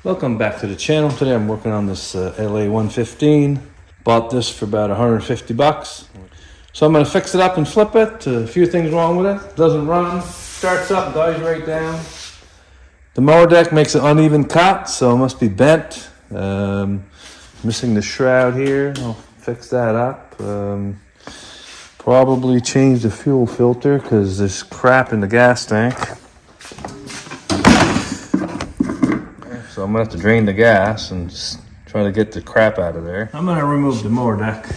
Welcome back to the channel. Today I'm working on this LA115. Bought this for about 150 bucks. So I'm going to fix it up and flip it. A few things wrong with it. Doesn't run, starts up, dies right down. The mower deck makes an uneven cut, so it must be bent. Missing the shroud here. I'll fix that up. Probably change the fuel filter because there's crap in the gas tank. So I'm gonna have to drain the gas and just try to get the crap out of there. I'm gonna remove the mower deck.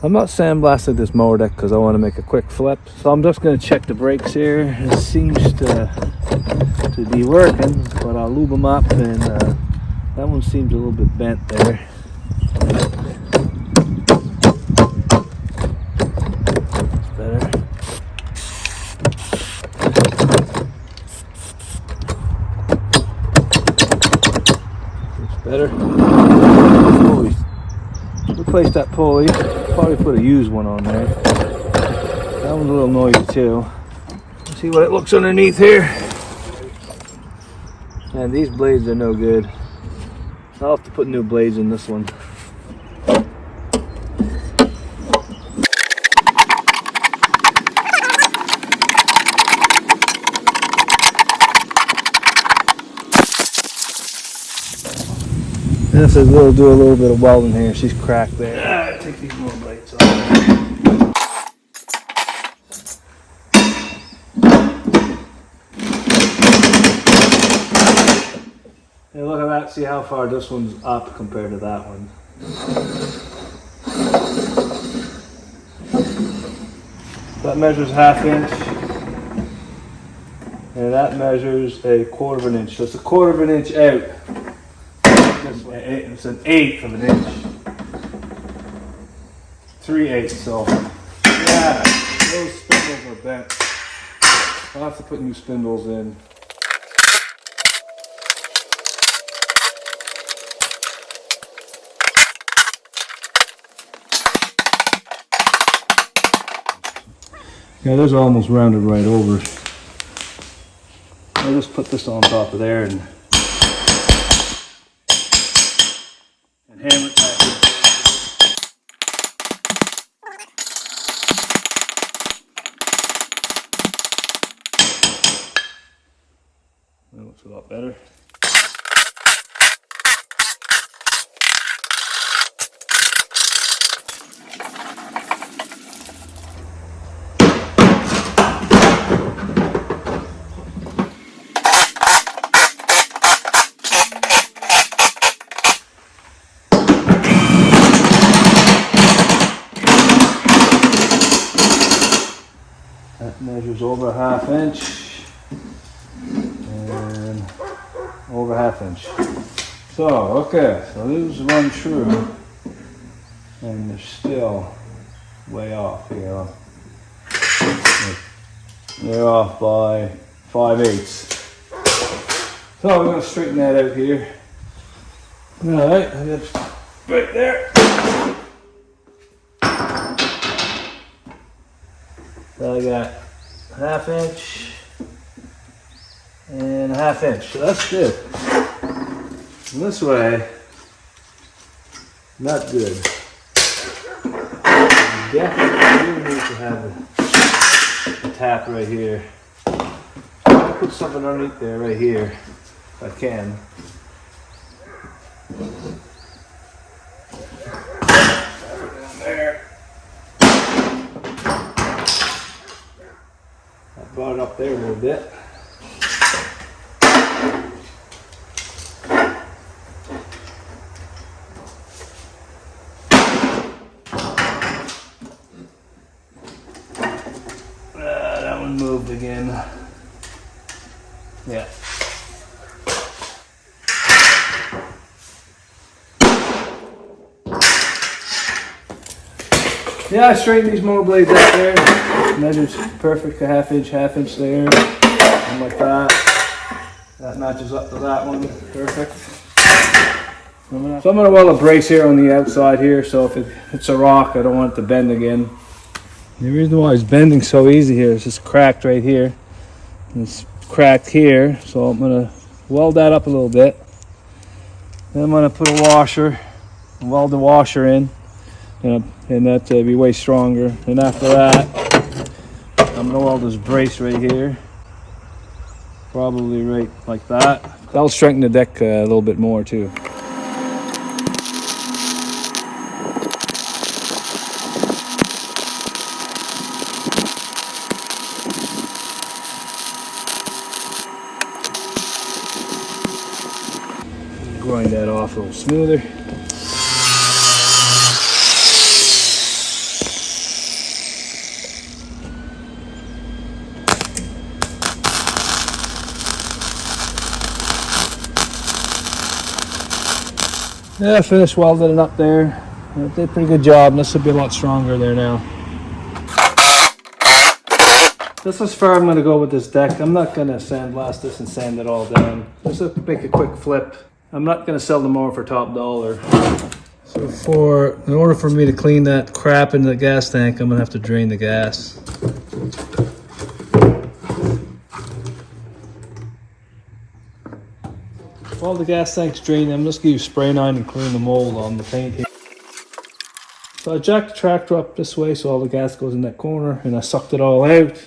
I'm not sandblasting this mower deck because I want to make a quick flip, so I'm just going to check the brakes here. It seems to be working, but I'll lube them up, and that one seems a little bit bent there. That's better. That's better. Pulley. Replace that pulley. Probably put a used one on there. That one's a little noisy too. Let's see what it looks underneath here. And these blades are no good. I'll have to put new blades in this one. This is we'll do a little bit of welding here. She's cracked there. Take these more blades off. Hey, look at that. See how far this one's up compared to that one. That measures 1/2 inch. And that measures 1/4 of an inch. So it's 1/4 of an inch out. It's an 1/8 of an inch. 3/8. So yeah, those spindles are bent. I'll have to put new spindles in. Yeah, those are almost rounded right over. I'll just put this on top of there and hammer it back in. That looks a lot better. That measures over 1/2 inch and over 1/2 inch. So, okay, so these run true and they're still way off here. They're off by 5/8. So we're going to straighten that out here. Alright, and it's right there. So I got 1/2 inch and 1/2 inch, so that's good. And this way, not good. You definitely need to have a tap right here. I'll put something underneath there right here, if I can. Down there. Brought it up there a little bit. That one moved again. Yeah. Yeah, I straightened these motor blades out there. Measures perfect, a half inch there. And like that. That matches up to that one. Perfect. So I'm going to weld a brace here on the outside here, so if it's a rock, I don't want it to bend again. The reason why it's bending so easy here is it's cracked right here. It's cracked here, so I'm going to weld that up a little bit. Then I'm going to put a washer, and weld the washer in, and that'll be way stronger. And after that, I'm going to weld this brace right here, probably right like that. That'll strengthen the deck a little bit more too. Grind that off a little smoother. Yeah, I finished welding it up there. I did a pretty good job. This will be a lot stronger there now. This is far I'm going to go with this deck. I'm not going to sandblast this and sand it all down. Just to make a quick flip. I'm not going to sell them more for top dollar. So in order for me to clean that crap in the gas tank, I'm going to have to drain the gas. While the gas tank's drained, I'm just going to use spray nine and clean the mold on the paint here. So I jacked the tractor up this way so all the gas goes in that corner, and I sucked it all out.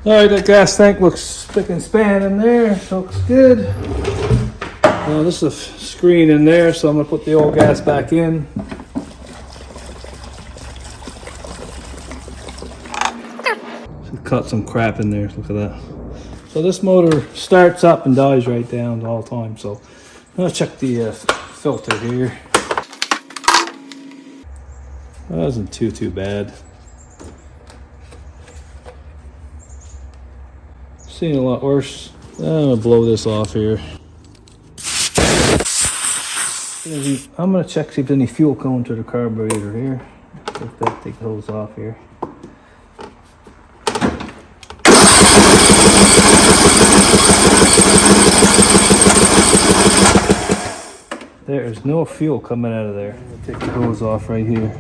Alright, that gas tank looks spick and span in there, so looks good. Now this is a screen in there, so I'm going to put the old gas back in. So cut some crap in there, look at that. So this motor starts up and dies right down the whole time, so I'm going to check the filter here. That wasn't too bad. Seen a lot worse. I'm gonna blow this off here. I'm gonna check see if there's any fuel coming to the carburetor here. Take the hose off here. There is no fuel coming out of there. I'm gonna take the hose off right here.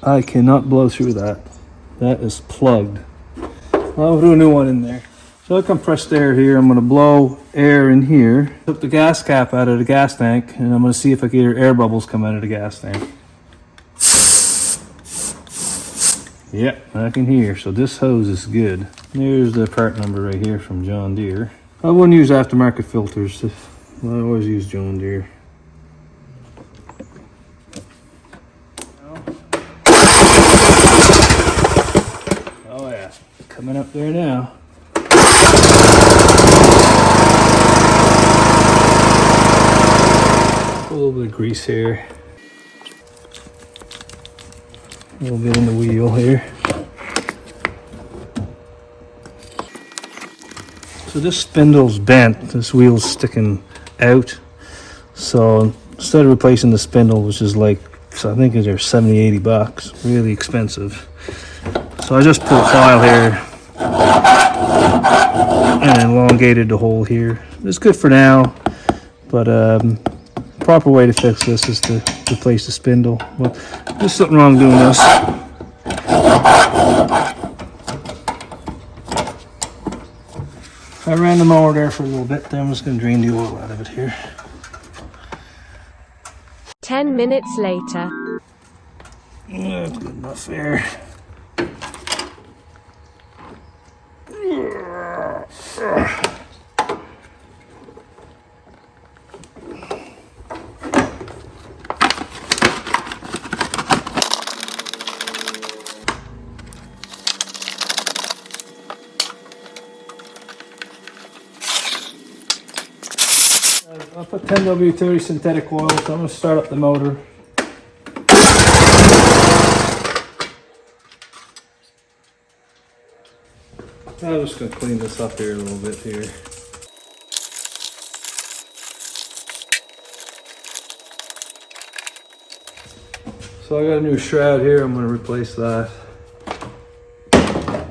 I cannot blow through that. That is plugged. I'll do a new one in there. So I compressed air here. I'm going to blow air in here. Took the gas cap out of the gas tank, and I'm going to see if I can hear air bubbles come out of the gas tank. Yep, I can hear. So this hose is good. There's the part number right here from John Deere. I wouldn't use aftermarket filters. I always use John Deere. Coming up there now. A little bit of grease here. A little bit in the wheel here. So this spindle's bent. This wheel's sticking out. So instead of replacing the spindle, which is like, so I think they're $70, $80, really expensive. So I just put a file here and elongated the hole here. It's good for now, but proper way to fix this is to replace the spindle. Well, there's something wrong doing this. I ran the mower there for a little bit, then I'm just going to drain the oil out of it here. 10 minutes later. That's good enough there. put 10W30 synthetic oil, so I'm going to start up the motor. I'm just going to clean this up here a little bit here. So I got a new shroud here, I'm going to replace that.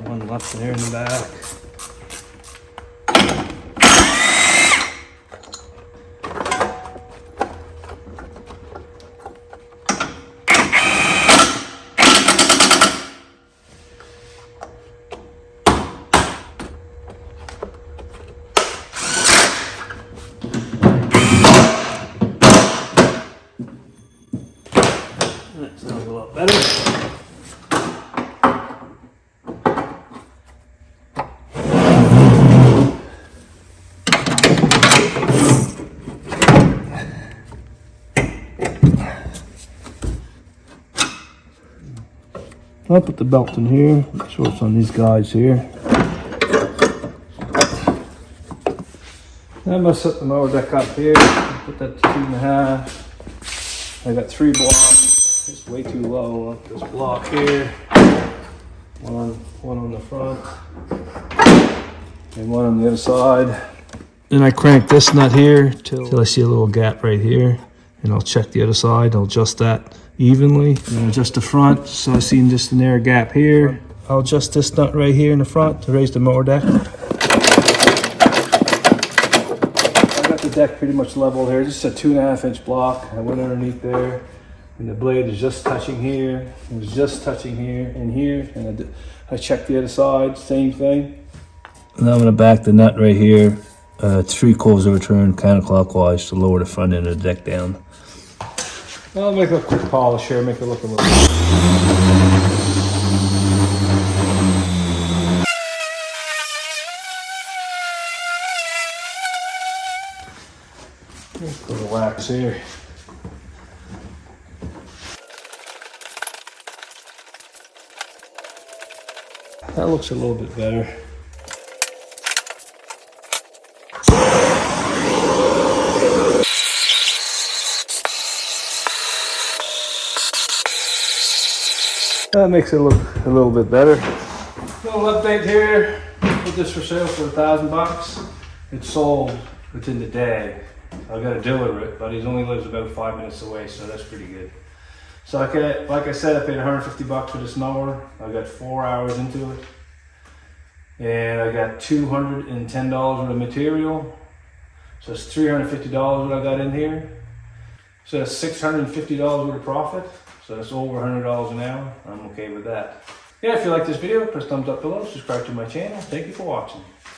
One left in here in the back. That sounds a lot better. I'll put the belt in here, make sure it's on these guys here. I'm going to set the mower deck up here, put that to 2.5. I got 3 blocks, it's way too low. Like this block here, one on the front, and one on the other side. Then I crank this nut here till I see a little gap right here, and I'll check the other side, I'll adjust that evenly, and adjust the front so I see just an air gap here. I'll adjust this nut right here in the front to raise the mower deck. I got the deck pretty much level here, just a 2.5-inch block. I went underneath there, and the blade is just touching here. It was just touching here and here, and I checked the other side, same thing. And I'm gonna back the nut right here, 3/4 of a turn counterclockwise to lower the front end of the deck down. I'll make a quick polish here, make it look a little. A little wax here. That looks a little bit better. That makes it look a little bit better. Little update here. Put this for sale for $1,000. It's sold within the day. I got to deliver it, but he only lives about 5 minutes away, so that's pretty good. So like I said, I paid $150 for this mower. I got 4 hours into it, and I got $210 worth of material. So it's $350 what I got in here. So that's $650 worth of profit. So that's over $100 an hour. I'm okay with that. Yeah, if you like this video, press thumbs up below, subscribe to my channel. Thank you for watching.